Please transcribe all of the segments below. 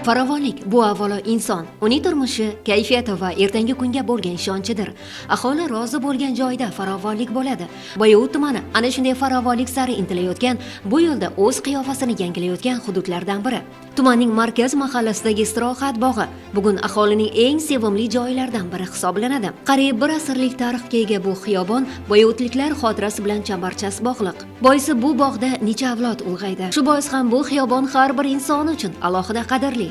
Farovonlik bu avvalo inson, uning turmushi, kayfiyati va ertangi kunga bo'lgan ishonchidir. Aholi rozi bo'lgan joyda farovonlik bo'ladi. Boyovut tumani ana shunday farovonlik sari intilayotgan, bu yo'lda o'z qiyofasini yangilayotgan hududlardan biri. Tumanning markaz mahallasidagi istirohat bog'i bugun aholining eng sevimli joylaridan biri hisoblanadi. Qariyb 1 asrlik tarixga ega bu xiyobon boyovutliklar xotirasi bilan chambarchas bog'liq. Boisi bu bog'da necha avlod ulg'aydi. Shu bois ham bu xiyobon har bir inson uchun alohida qadrli.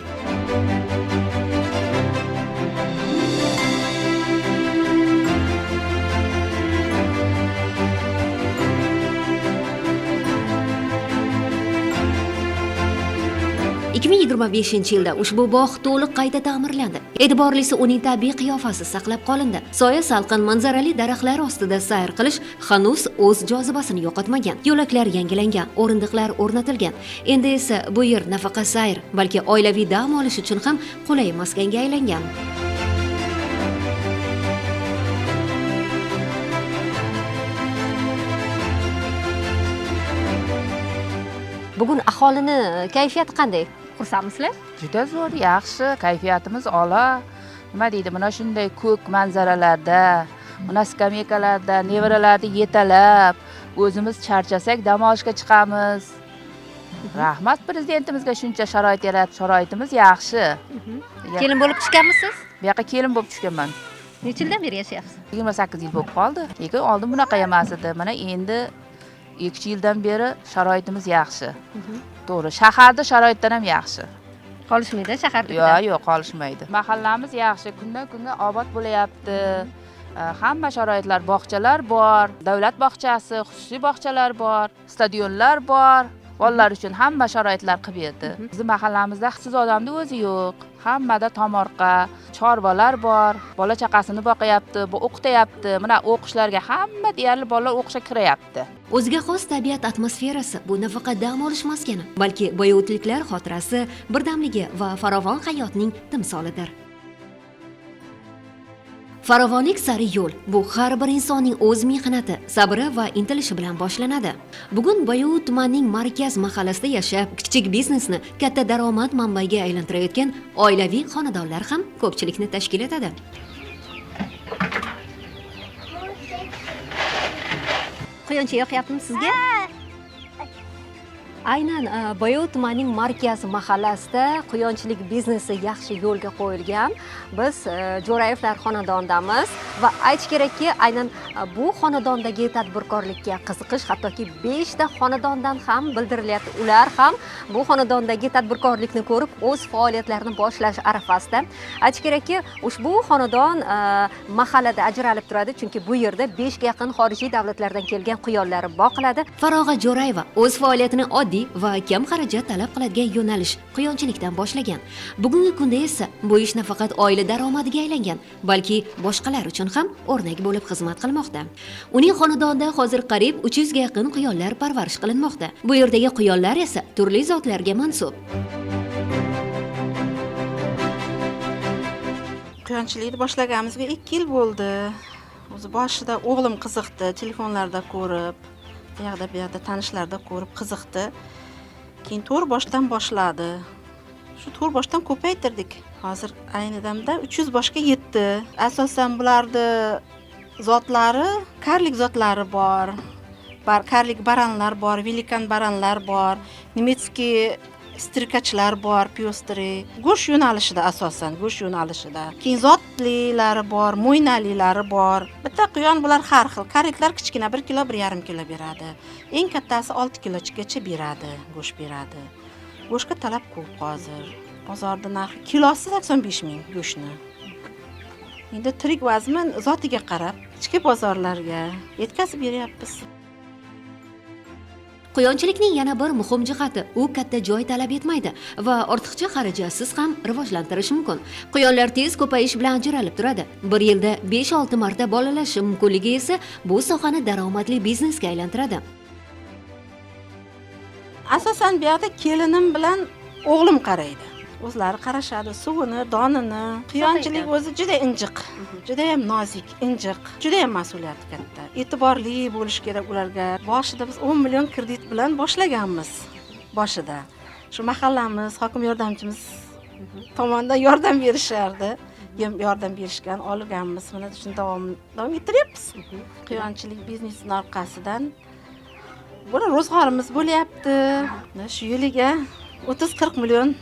...2025-yilda ushbu bog' to'liq qayta ta'mirlandi. E'tiborlisi uning tabiiy qiyofasi saqlab qolindi. Soya salqin manzarali daraxtlar ostida sayr qilish hanuz o'z jozibasini yo'qotmagan. Yo'laklar yangilangan, o'rindiqlar o'rnatilgan. Endi esa bu yer nafaqat sayr, balki oilaviy dam olish uchun ham qulay maskanga aylangan. Bugun aholini kayfiyati qanday? Xursandmisizlar? Juda zo'r, yaxshi, kayfiyatimiz a'lo. Nima deydi, mana shunday ko'k manzaralarda, mana skameykalarda, nevaralarni yetalab, o'zimiz charchasak dam olishga chiqamiz. Rahmat prezidentimizga shuncha sharoit yaratib, sharoitimiz yaxshi. Kelin bo'lib tushganmisiz? Bu yoqqa kelin bo'lib tushganman. Necha yildan beri yashayapsiz? 28 yil bo'lib qoldi. Lekin oldin bunaqa emas edi. Mana endi 2 yildan beri sharoitimiz yaxshi. To'g'ri, shaharda sharoitdan ham yaxshi. Qolishmaydi shaharda? Yo'q, qolishmaydi. Mahallamiz yaxshi, kundan kunga obod bo'layapti. Hamma sharoitlar, bog'chalar bor, davlat bog'chasi, xususiy bog'chalar bor, stadionlar bor. Bolalar uchun hamma sharoitlar qilib berdi. Bizning mahallamizda haqsiz odamning o'zi yo'q. Hammada tomorqa, chorvalar bor, bola chaqasini boqyapti, o'qityapti. Mana o'qishlarga hamma deyarli bolalar o'qishga kiryapti. O'ziga xos tabiat atmosferasi bu nafaqat dam olish maskani, balki boyovutliklar xotirasi, birdamligi va farovon hayotning timsolidir. Farovonlik sari yo'l bu har bir insonning o'z mehnati, sabri va intilishi bilan boshlanadi. Bugun Boyovut tumanining markaz mahallasida yashab, kichik biznesni katta daromad manbaiga aylantirayotgan oilaviy xonadonlar ham ko'pchilikni tashkil etadi. Quyoncha yoqyaptimi sizga? Aynan Boyovut tumanining markaz mahallasida quyonchilik biznesi yaxshi yo'lga qo'yilgan. Biz Jo'rayevlar xonadonidamiz va aytish kerakki, aynan bu xonadondagi tadbirkorlikka qiziqish hattoki 5 ta xonadondan ham bildirilyapti. Ular ham bu xonadondagi tadbirkorlikni ko'rib o'z faoliyatlarini boshlash arafasida. Aytish kerakki, ushbu xonadon mahallada ajralib turadi, chunki bu yerda 5 ga yaqin xorijiy davlatlardan kelgan quyonlar boqiladi. Farog'a Jo'rayeva o'z faoliyatini oddiy va kam xarajat talab qiladigan yo'nalish quyonchilikdan boshlagan. Bugungi kunda esa bu ish nafaqat oila daromadiga aylangan, balki boshqalar uchun ham o'rnak bo'lib xizmat qilmoqda. Uning xonadonida hozir qariyb 300 ga yaqin quyonlar parvarish qilinmoqda. Bu yerdagi quyonlar esa turli zotlarga mansub. Quyonchilikni boshlaganimizga 2 yil bo'ldi. O'zi boshida o'g'lim qiziqdi, telefonlarda ko'rib, bu yoqda tanishlarda ko'rib qiziqdi. Keyin to'rt boshdan boshladi. Shu to'rt boshdan ko'paytirdik. Hozir ayni damda 300 boshga yetdi. Asosan bularni zotlari, karlik zotlari bor. Karlik baranlar bor, velikan baranlar bor, nemetskiy strikachilar bor, pyostri. Go'sht yo'nalishida asosan, go'sht yo'nalishida. Keyin zotlilari bor, mo'ynalilari bor. Bitta quyon bular har xil. Karliklar kichkina 1 kilo, 1,5 kilo beradi. Eng kattasi 6 kilogacha beradi, go'sht beradi. Go'shtga talab ko'p hozir. Bozorda narxi kilosi 85 ming go'shtni. Endi tirik vazmin zotiga qarab, ichki bozorlarga yetkazib beryapmiz. Quyonchilikning yana bir muhim jihati, u katta joy talab etmaydi va ortiqcha xarajatsiz ham rivojlantirish mumkin. Quyonlar tez ko'payish bilan ajralib turadi. Bir yilda 5-6 marta bolalashi mumkinligi esa bu sohani daromadli biznesga aylantiradi. Asosan bu yerda kelinim bilan o'g'lim qaraydi. O'zlari qarashadi, suvini, donini. Quyonchilik o'zi juda injiq, juda ham nozik, injiq, juda ham mas'uliyati katta. E'tiborli bo'lish kerak ularga. Boshida biz 10 million kredit bilan boshlaganmiz. Boshida shu mahallamiz, hokim yordamchimiz tomonidan yordam berishardi. Yordam berishgan, olganmiz. Mana shuni davom ettiryapmiz. Quyonchilik biznesini orqasidan buni ro'zg'orimiz bo'lyapti. Shu yiliga 30-40 million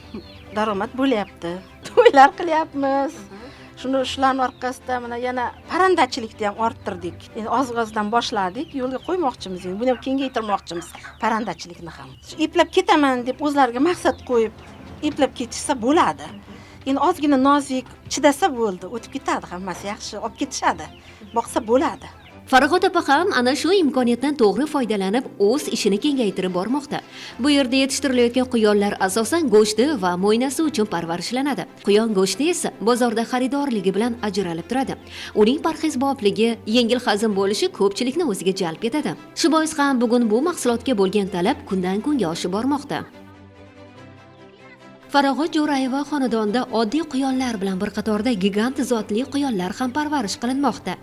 daromad bo'lyapti. To'ylar qilyapmiz. Shularning orqasida mana yana parandachilikni ham orttirdik. Endi oz-ozdan boshladik, yo'lga qo'ymoqchimiz, buni ham kengaytirmoqchimiz parandachilikni ham. Shu eplab ketaman deb o'zlariga maqsad qo'yib, eplab ketishsa bo'ladi. Endi ozgina nozik chidasa bo'ldi, o'tib ketadi, hammasi yaxshi, olib ketishadi. Boqsa bo'ladi. Farhod opa ham ana shu imkoniyatdan to'g'ri foydalanib o'z ishini kengaytirib bormoqda. Bu yerda yetishtirilayotgan quyonlar asosan go'shti va mo'ynasi uchun parvarishlanadi. Quyon go'shti esa bozorda xaridorligi bilan ajralib turadi. Uning parhezbobligi, yengil hazm bo'lishi ko'pchilikni o'ziga jalb etadi. Shu bois ham bugun bu mahsulotga bo'lgan talab kundan-kunga oshib bormoqda. Farog'at Jo'rayeva xonadonida oddiy quyonlar bilan bir qatorda gigant zotli quyonlar ham parvarish qilinmoqda.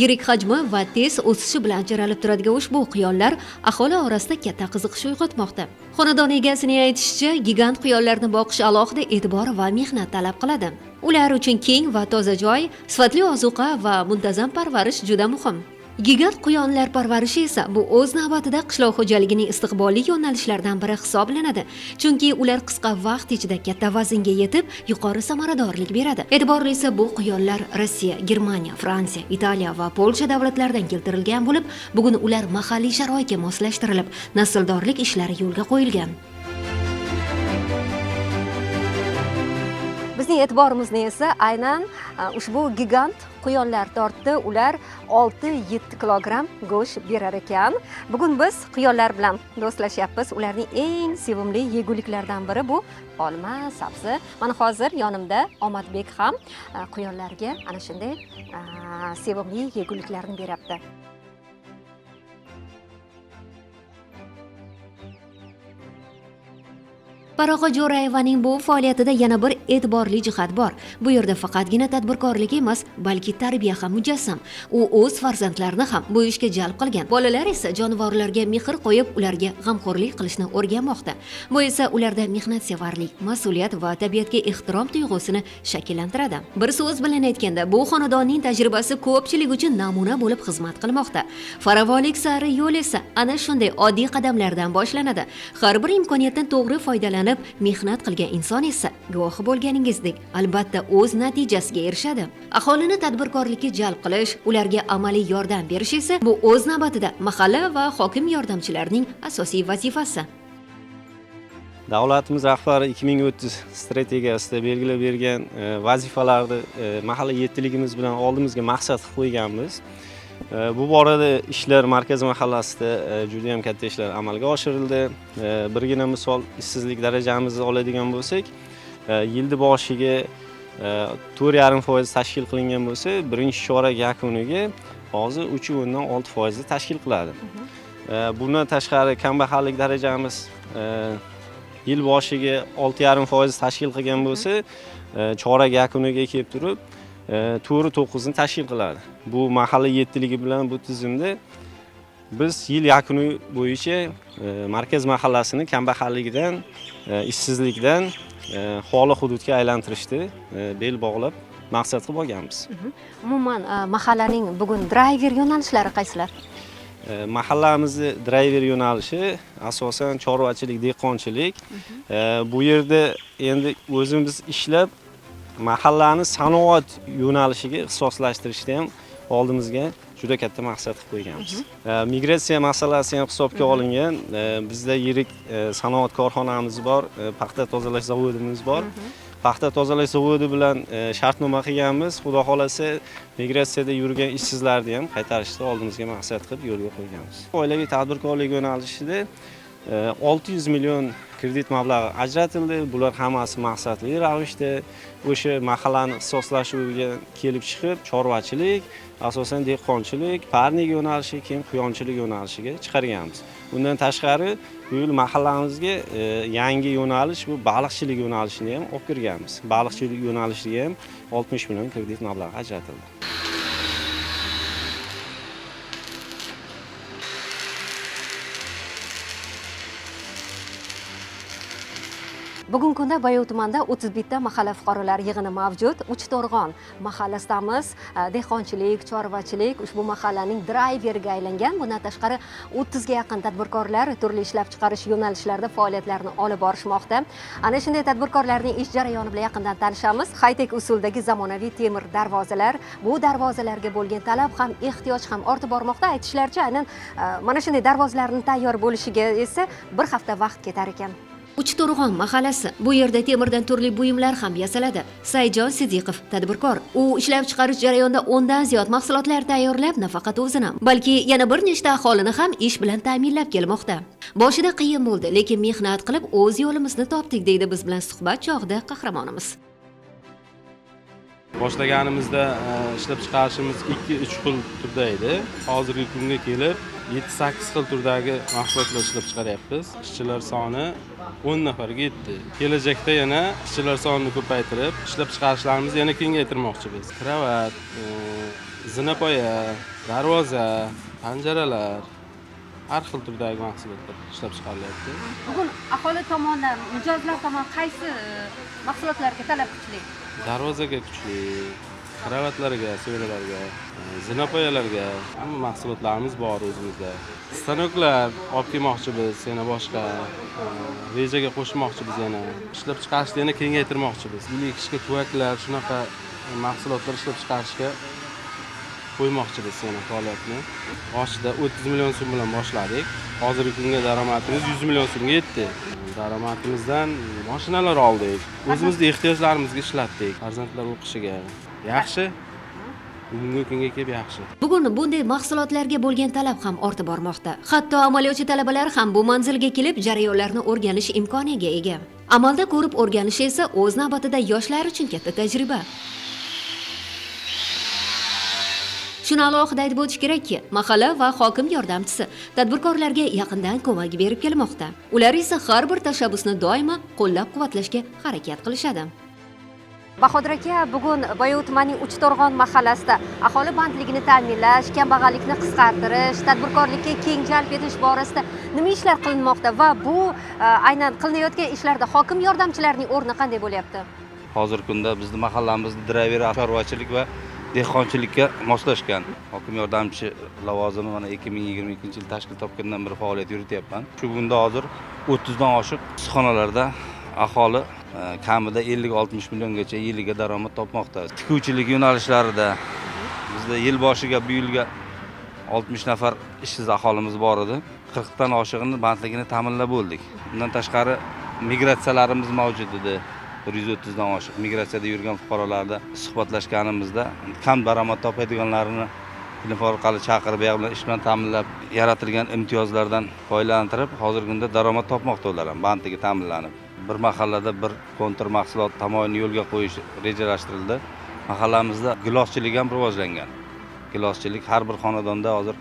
Yirik hajmi va tez o'sishi bilan ajralib turadigan ushbu quyonlar aholi orasida katta qiziqish uyg'otmoqda. Xonadon egasining aytishicha, gigant quyonlarni boqish alohida e'tibor va mehnat talab qiladi. Ular uchun keng va toza joy, sifatli ozuqa va muntazam parvarish juda muhim. Gigant quyonlar parvarishi esa bu o'z navbatida qishloq xo'jaligining istiqbolli yo'nalishlaridan biri hisoblanadi. Chunki ular qisqa vaqt ichida katta vaznga yetib, yuqori samaradorlik beradi. E'tiborlisi bu quyonlar Rossiya, Germaniya, Fransiya, Italiya va Polsha davlatlaridan keltirilgan bo'lib, bugun ular mahalliy sharoitga moslashtirilib, nasldorlik ishlari yo'lga qo'yilgan. Bizning e'tiborimizni esa aynan ushbu gigant quyonlar tortdi. Ular 6-7 kilogramm go'sht berar ekan. Bugun biz quyonlar bilan do'stlashyapmiz. Ularning eng sevimli yeguliklaridan biri bu olma, sabzi. Mana hozir yonimda Omadbek ham quyonlarga ana shunday sevimli yeguliklarni beryapti. Farog'at Jo'rayevaning bu faoliyatida yana bir e'tiborli jihat bor. Bu yerda faqatgina tadbirkorlik emas, balki tarbiya ham mujassam. U o'z farzandlarini ham bu ishga jalb qilgan. Bolalar esa jonivorlarga mehr qo'yib, ularga g'amxo'rlik qilishni o'rganmoqda. Bu esa ularda mehnatsevarlik, mas'uliyat va tabiatga ehtirom tuyg'usini shakllantiradi. Bir so'z bilan aytganda, bu xonadonning tajribasi ko'pchilik uchun namuna bo'lib xizmat qilmoqda. Farovonlik sari yo'l esa ana shunday oddiy qadamlardan boshlanadi. Har bir imkoniyatdan to'g'ri foydalanib mehnat qilgan inson esa guvohi bo'lganingizdek albatta o'z natijasiga erishadi. Aholini tadbirkorlikka jalb qilish, ularga amaliy yordam berish esa bu o'z navbatida mahalla va hokim yordamchilarining asosiy vazifasi. Davlatimiz rahbari 2030 strategiyasida belgilab bergan vazifalarni mahalla yettiligimiz bilan oldimizga maqsad qilib qo'yganmiz. Bu borada ishlar markaz mahallasida juda ham katta ishlar amalga oshirildi. Birgina misol ishsizlik darajamizni oladigan bo'lsak, yilni boshiga 4,5% tashkil qilingan bo'lsa, birinchi chorak yakuniga hozir 3,6% tashkil qiladi. Bundan tashqari kambag'allik darajamiz yil boshiga 6,5% tashkil qilgan bo'lsa, chorak yakuniga kelib turib 4,9 ni tashkil qiladi. Bu mahalla yettiligi bilan bu tizimda biz yil yakuni bo'yicha markaz mahallasini kambag'allikdan, ishsizlikdan xoli hududga aylantirishni bel bog'lab maqsad qilib olganmiz. Umuman mahallaning bugun driver yo'nalishlari qaysilar? Mahallamizni driver yo'nalishi asosan chorvachilik, dehqonchilik. Bu yerda endi o'zimiz ishlab mahallani sanoat yo'nalishiga ixtisoslashtirishni ham oldimizga juda katta maqsad qilib qo'yganmiz. Migratsiya masalasi ham hisobga olingan. Bizda yirik sanoat korxonamiz bor, paxta tozalash zavodimiz bor. Paxta tozalash zavodi bilan shartnoma qilganmiz. Xudo xolasa migratsiyada yurgan ishsizlarni ham qaytarishni oldimizga maqsad qilib yo'lga qo'yganmiz. Oilaviy tadbirkorlik yo'nalishida 600 million kredit mablag'i ajratildi. Bular hammasi maqsadli ravishda o'sha mahallani ixtisoslashuviga kelib chiqib, chorvachilik, asosan dehqonchilik, parnik yo'nalishi, keyin quyonchilik yo'nalishiga chiqarganmiz. Bundan tashqari, bu yil mahallamizga yangi yo'nalish bu baliqchilik yo'nalishini ham olib kirganmiz. Baliqchilik yo'nalishiga ham 60 million kredit mablag'i ajratildi. Bugungi kunda Bayot tumanida 31 ta mahalla fuqarolar yig'ini mavjud. Uchto'rg'on mahallasidamiz. Dehqonchilik, chorvachilik ushbu mahallaning drayveriga aylangan. Bundan tashqari 30 ga yaqin tadbirkorlar turli ishlab chiqarish yo'nalishlarida faoliyatlarini olib borishmoqda. Ana shunday tadbirkorlarning ish jarayoni bilan yaqindan tanishamiz. High-tech usuldagi zamonaviy temir darvozalar, bu darvozalarga bo'lgan talab ham ehtiyoj ham ortib bormoqda. Aytishlaricha, aynan mana shunday darvozalarning tayyor bo'lishiga esa bir hafta vaqt ketar ekan. Uchto'rg'on mahallasi. Bu yerda temirdan turli buyumlar ham yasaladi. Sayjon Sidiqov tadbirkor. U ishlab chiqarish jarayonida 10 dan ziyod mahsulotlar tayyorlab, nafaqat o'zini, balki yana bir nechta aholini ham ish bilan ta'minlab kelmoqda. Boshida qiyin bo'ldi, lekin mehnat qilib o'z yo'limizni topdik, deydi biz bilan suhbat chog'ida qahramonimiz. Boshlaganimizda ishlab chiqarishimiz 2-3 xil turda edi. Hozirgi kunga kelib 7-8 xil turdagi mahsulotlar ishlab chiqaryapmiz. Ishchilar soni 10 nafarga yetdi. Kelajakda yana ishchilar sonini ko'paytirib, ishlab chiqarishlarimizni yana kengaytirmoqchimiz. Kravat, zinapoya, darvoza, panjaralar, har xil turdagi mahsulotlar ishlab chiqarilyapti. Bugun aholi tomonidan, mijozlar tomonidan qaysi mahsulotlarga talab kuchli? Darvozaga kuchli, kravatlarga, so'ralarga, zinapoyalarga hamma mahsulotlarimiz bor o'zimizda. Stanoklar olib kelmoqchimiz, yana boshqa rejaga qo'shmoqchimiz yana. Ishlab chiqarishni yana kengaytirmoqchimiz. Elektrika tuvaklar, shunaqa mahsulotlar ishlab chiqarishga qo'ymoqchimiz yana faoliyatni. Boshida 30 million so'm bilan boshladik. Hozirgi kunga daromadimiz 100 million so'mga yetdi. Daromadimizdan mashinalar oldik. O'zimizning ehtiyojlarimizga ishlatdik. Farzandlar o'qishiga. Yaxshi. Bugungi kunga kelib yaxshi. Bugun bunday mahsulotlarga bo'lgan talab ham ortib bormoqda. Hatto amaliyotchi talabalar ham bu manzilga kelib jarayonlarni o'rganish imkoniga ega. Amalda ko'rib o'rganish esa o'z navbatida yoshlar uchun katta tajriba. Shuni alohida aytib o'tish kerakki, mahalla va hokim yordamchisi tadbirkorlarga yaqindan ko'mak berib kelmoqda. Ular esa har bir tashabbusni doimo qo'llab-quvvatlashga harakat qilishadi. Bahodir aka, bugun Bayot tumanining Uchto'rg'on mahallasida aholi bandligini ta'minlash, kambag'allikni qisqartirish, tadbirkorlikka keng jalb etish borasida nima ishlar qilinmoqda va bu aynan qilinayotgan ishlarda hokim yordamchilarining o'rni qanday bo'lyapti? Hozirgi kunda bizning mahallamizda driver, chorvachilik va dehqonchilikka moslashgan. Hokim yordamchi lavozimi mana 2022-yil tashkil topgandan beri faoliyat yurityapman. Shu kunda hozir 30 dan oshiq issiqxonalarda aholi kamida 50-60 milliongacha yiliga daromad topmoqda. Tikuvchilik yo'nalishlarida bizda yil boshiga bu yilga 60 nafar ishsiz aholimiz bor edi. 40 dan oshig'ini bandligini ta'minlab bo'ldik. Bundan tashqari migratsiyalarimiz mavjud edi. 130 dan oshiq migratsiyada yurgan fuqarolarga suhbatlashganimizda kam daromad topadiganlarini telefon orqali chaqirib, bilan ish bilan ta'minlab, yaratilgan imtiyozlardan foydalanib, hozirgi kunda daromad topmoqda ular ham bandligi ta'minlanib. Bir mahallada bir kontur mahsulot tamoyilini yo'lga qo'yish rejalashtirildi. Mahallamizda giloschilik ham rivojlangan. Giloschilik har bir xonadonda hozir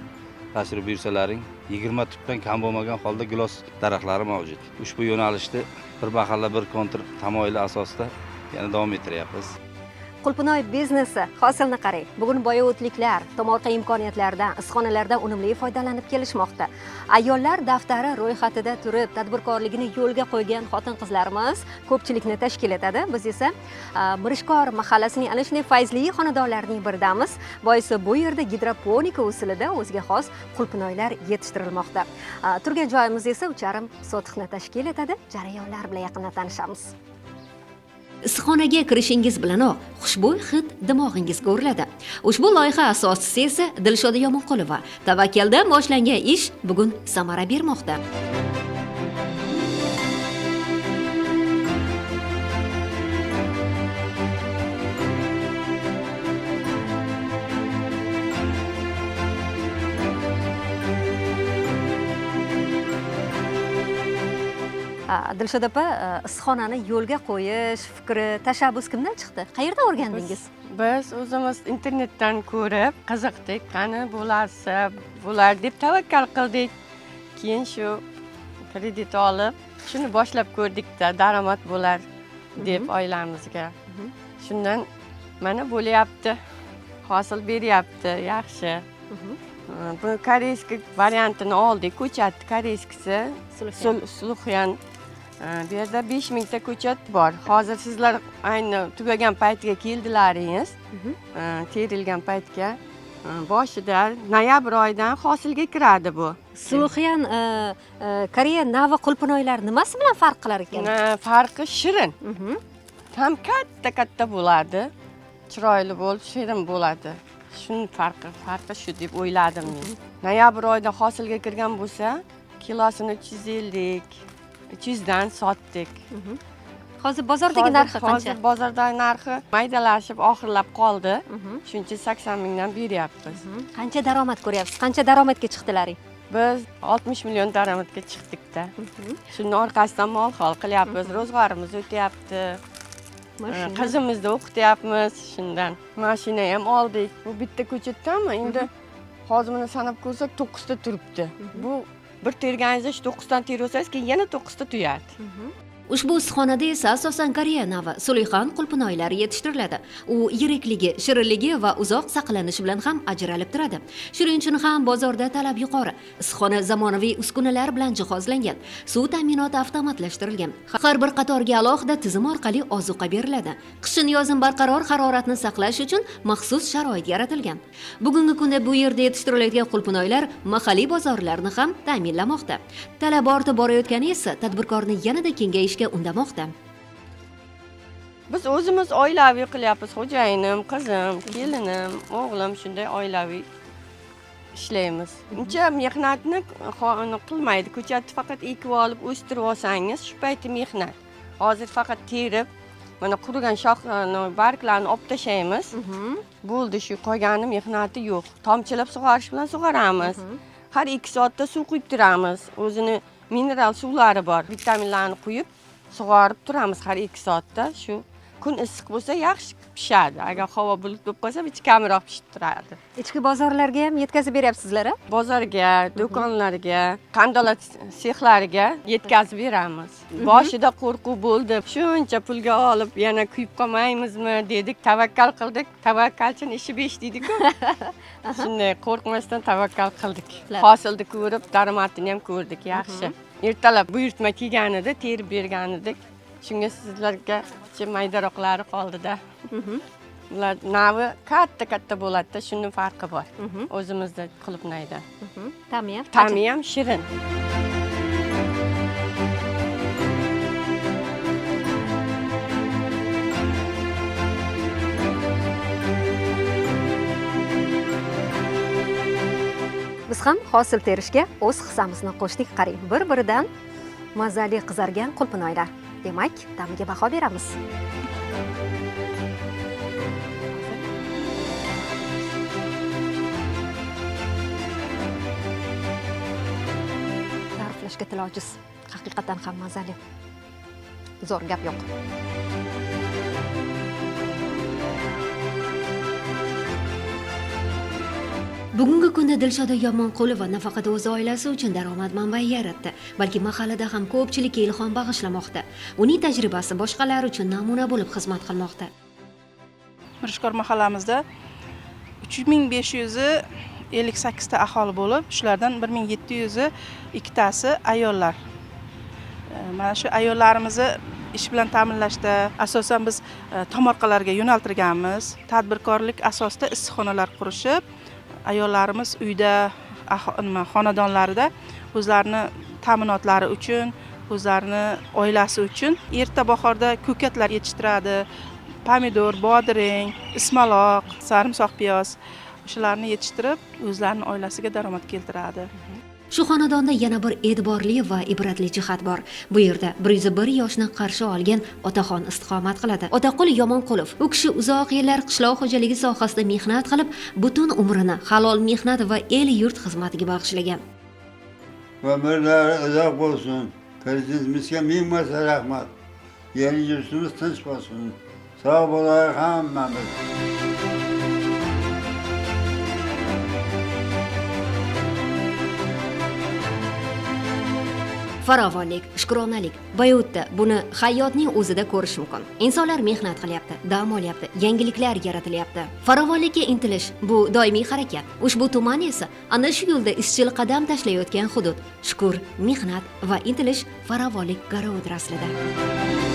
tashrif buyursalaring 20 tubdan kam bo'lmagan holda gilos daraxtlari mavjud. Ushbu yo'nalishda bir mahalla bir kontur tamoyili asosida yana davom ettiryapmiz. Qulpinoy biznesi hosilni qarang. Bugun bayotliklar tomorqa imkoniyatlaridan, issiqxonalardan unumli foydalanib kelishmoqda. Ayollar daftari ro'yxatida turib, tadbirkorligini yo'lga qo'ygan xotin-qizlarimiz ko'pchilikni tashkil etadi. Biz esa Mirishkor mahallasining ana shunday fayzli xonadonlarining biridamiz. Boisi bu yerda gidroponika usulida o'ziga xos qulpinoylar yetishtirilmoqda. Turgan joyimiz esa 3,5 sotixni tashkil etadi. Jarayonlar bilan yaqindan tanishamiz. Issiqxonaga kirishingiz bilanoq xushbo'y hid dimog'ingizga uriladi. Ushbu loyiha asoschisi esa Dilshoda Yomonqulova. Tavakkaldan boshlangan ish bugun samara bermoqda. Dilshod opa, issiqxonani yo'lga qo'yish fikri, tashabbus kimdan chiqdi? Qayerda o'rgandingiz? Biz o'zimiz internetdan ko'rib, qiziqdik, qani bo'lsa, bo'lar deb tavakkal qildik. Keyin shu kredit olib, shuni boshlab ko'rdikda, daromad bo'lar deb oilamizga. Shundan mana bo'lyapti. Hosil beryapti, yaxshi. Bu koreyskiy variantini oldik, ko'chatni koreyskisi, Sulxyan Bu yerda 5000 ta ko'chat bor. Hozir sizlar ayni tugagan paytga keldilaringiz. Terilgan paytga. Boshida noyabr oyidan hosilga kiradi bu. Suluxiyan Koreya navi qulpinoylar nimasi bilan farq qilar ekan? Farqi shirin. Ham katta bo'ladi. Chiroyli bo'lib, shirin bo'ladi. Shuni farqi shu deb o'yladim men. Noyabr oyida hosilga kirgan bo'lsa, kilosini 350, 300 dan sotdik. Hozir bozordagi narxi qancha? Hozir bozordagi narxi maydalashib, oxirlab qoldi. Shuncha 80 mingdan beryapmiz. Qancha daromad ko'ryapsiz? Qancha daromadga chiqdilaring? Biz 60 million daromadga chiqdik-da. Shuni orqasidan mol-hol qilyapmiz, ro'zg'orimiz o'tyapti. Qizimizni o'qityapmiz shundan. Mashina ham oldik. Bu bitta ko'chatdanmi? Endi hozir buni sanab ko'rsak 9 ta turibdi. Bu bir terganingizda shu 9 dan tersangiz, keyin yana 9 ta tuyadi. Ushbu issiqxonada esa asosan Koreya navi Sulixan qulpinoylari yetishtiriladi. U yirikligi, shirinligi va uzoq saqlanishi bilan ham ajralib turadi. Shuning uchun ham bozorda talab yuqori. Issiqxona zamonaviy uskunalar bilan jihozlangan. Suv ta'minoti avtomatlashtirilgan. Har bir qatorga alohida tizim orqali ozuqa beriladi. Qishin yozin barqaror haroratni saqlash uchun maxsus sharoit yaratilgan. Bugungi kunda bu yerda yetishtirilayotgan qulpinoylar mahalliy bozorlarni ham ta'minlamoqda. Talab ortib borayotgani esa tadbirkorni yanada kengayishga undamoqda. Biz o'zimiz oilaviy qilyapmiz. Xo'jayinim, qizim, kelinim, o'g'lim shunday oilaviy ishlaymiz. Uncha mehnatni qilmaydi. Ko'chatni faqat ekib olib, o'stirib olsangiz, shu payti mehnat. Hozir faqat terib, mana qurigan shoxlarni, barglarni olib tashlaymiz. Bo'ldi, shu qolgani mehnati yo'q. Tomchilab sug'orish bilan sug'oramiz. Har 2 soatda suv quyib turamiz. O'zini mineral suvlari bor. Vitaminlarni quyib sug'orib turamiz har 2 soatda. Shu kun issiq bo'lsa yaxshi pishadi. Agar havo bulut bo'lib qolsa, bitta kamroq pishib turadi. Ichki bozorlarga ham yetkazib beryapsizlar, a? Bozorga, do'konlarga, qandolat sexlariga yetkazib beramiz. Boshida qo'rquv bo'ldi. Shuncha pulga olib, yana kuyib qolmaymizmi dedik, tavakkal qildik. Tavakkalchining ishi besh deydi-ku. Shunday qo'rqmasdan tavakkal qildik. Hosilni ko'rib, daromadini ham ko'rdik, yaxshi. Ertalab buyurtma kelganida terib berganidik. Shunga sizlarga maydaroqlari qoldi-da. Ular navi katta bo'ladi-da, shuni farqi bor. O'zimizda qulupnayda. Ta'mi ham shirin. Biz ham hosil terishga o'z hissamizni qo'shdik. Qarang, bir-biridan mazali qizargan qulpinoylar. Demak, ta'miga baho beramiz. Ta'riflashga til ojiz. Haqiqatan ham mazali. Zo'r gap yo'q. Bugungi kunda Dilshoda Yomonqulova nafaqat o'z oilasi uchun daromad manbai yaratdi, balki mahallada ham ko'pchilikka ilhom bag'ishlamoqda. Uning tajribasi boshqalar uchun namuna bo'lib xizmat qilmoqda. Mirishkor mahallamizda 3558 ta aholi bo'lib, shulardan 1700 ikkitasi ayollar. Mana shu ayollarimizni ish bilan ta'minlashda asosan biz tomorqalarga yo'naltirganmiz. Tadbirkorlik asosida issiqxonalar qurishib, ayollarimiz uyda, xonadonlarida o'zlarini ta'minotlari uchun, o'zlarini oilasi uchun erta bahorda ko'katlar yetishtiradi. Pomidor, bodring, ismaloq, sarimsoq piyoz shularni yetishtirib, o'zlarining oilasiga daromad keltiradi. Shu xonadonda yana bir e'tiborli va ibratli jihat bor. Bu yerda 101 yoshni qarshi olgan otaxon istiqomat qiladi. Otaqul Yomonqulov. U kishi uzoq yillar qishloq xo'jaligi sohasida mehnat qilib, butun umrini halol mehnat va el yurt xizmatiga bag'ishlagan. Ömürleri uzak olsun. Prezidentimizga ming marta rahmat. Yer yurtimiz tinch bo'lsin. Sog' bo'laylik hammamiz. farovonlik, shukronalik. Bayutda buni hayotning o'zida ko'rish mumkin. Insonlar mehnat qilyapti, dam olyapti, yangiliklar yaratilyapti. Farovonlikka intilish bu doimiy harakat. Ushbu tuman esa ana shu yo'lda izchil qadam tashlayotgan hudud. Shukur, mehnat va intilish farovonlik garovida aslida.